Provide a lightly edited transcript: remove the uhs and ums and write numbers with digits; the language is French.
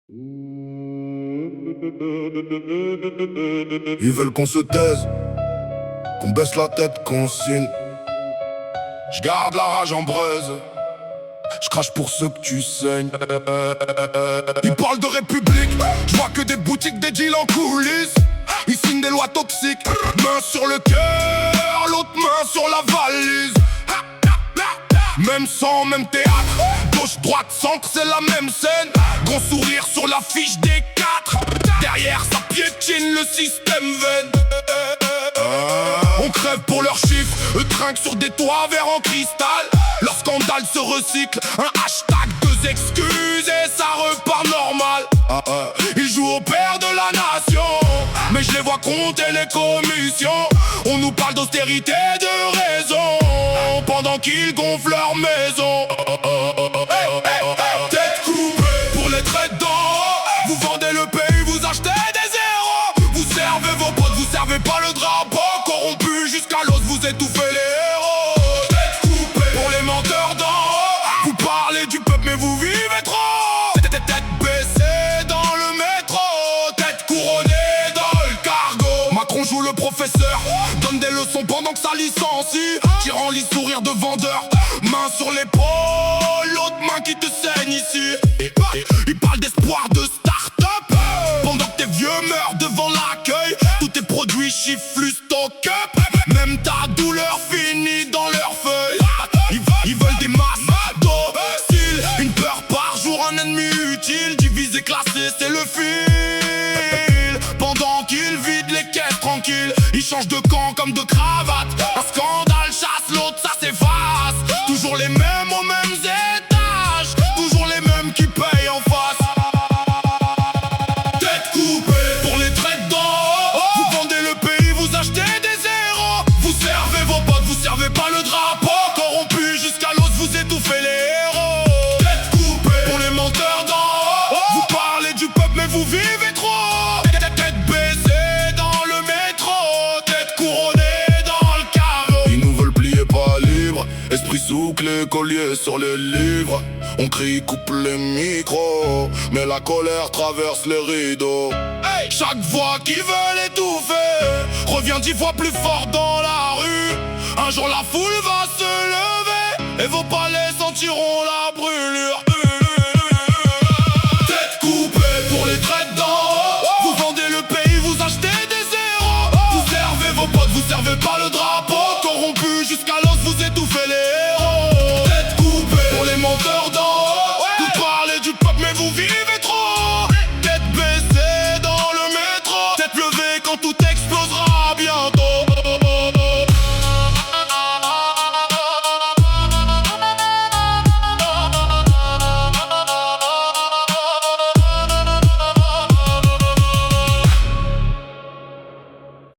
Ils veulent qu'on se taise, qu'on baisse la tête, qu'on signe. J'garde la rage en braise, j'crache pour ceux que tu saignes. Ils parlent de république, j'vois que des boutiques, des deals en coulisses. Ils signent des lois toxiques, main sur le cœur, l'autre main sur la valise. Même sang, même théâtre, gauche, droite, centre, c'est la même scène. Gros sourire sur l'affiche des quatre. Derrière ça piétine le système veine. On crève pour leurs chiffres, eux trinquent sur des toits verts en cristal. Leur scandale se recycle, un hashtag, deux excuses et ça repart normal. Ils jouent au père de la nation, mais je les vois compter les commissions. On nous parle d'austérité, de raison, pendant qu'ils gonflent leur maison. Tête coupée pour les traitants, vous vendez le pays, vous achetez des héros. Vous servez vos potes, vous servez pas le drapeau. Corrompu jusqu'à l'os, vous étouffez les héros. Tête coupée pour les menteurs d'en haut, vous parlez du peuple mais vous vivez trop. Tête baissée dans le métro, tête couronnée dans le cargo. Macron joue le professeur, donne des leçons pendant que ça licencie. Tirant les sourires de vendeur, main sur l'épaule, l'autre main qui te saigne ici. Il parle d'espoir de start-up, pendant que tes vieux meurent devant l'accueil. Tous tes produits chifflent stock-up, même ta douleur finit dans leurs feuilles. Ils veulent des masses dociles, une peur par jour, un ennemi utile. Divisé, classé, c'est le fil. Pendant qu'ils vident les caisses tranquilles, ils changent de camp comme de cravate. Un scandale chasse l'autre, ça s'efface. Toujours les mêmes aux mêmes étages, toujours les mêmes qui payent en face. Tête coupée pour les traites d'en haut, vous vendez le pays, vous achetez des héros. Vous servez vos potes, vous servez pas le drapeau. Corrompu jusqu'à l'os, vous étouffez les héros. Tête coupée pour les menteurs d'en haut, vous parlez du peuple mais vous vivez trop. Tête baissée dans le métro, tête couronnée dans le carreau. Ils nous veulent plier pas libre, esprit sous clé, collier sur les livres. On crie, coupe les micros, mais la colère traverse les rideaux. Chaque voix qui veut l'étouffer revient 10 fois plus fort dans la rue. Un jour la foule va se lever et vos palais sentiront la brûlure. Tête coupée pour les traites d'en haut, vous vendez le pays, vous achetez des héros. Vous servez vos potes, vous servez pas le drapeau. Corrompu jusqu'à l'os, vous étouffez les héros. Tête coupée pour les menteurs d'en haut, vous parlez du peuple mais vous vivez trop. Tête baissée dans le métro, tête levée quand tout explose.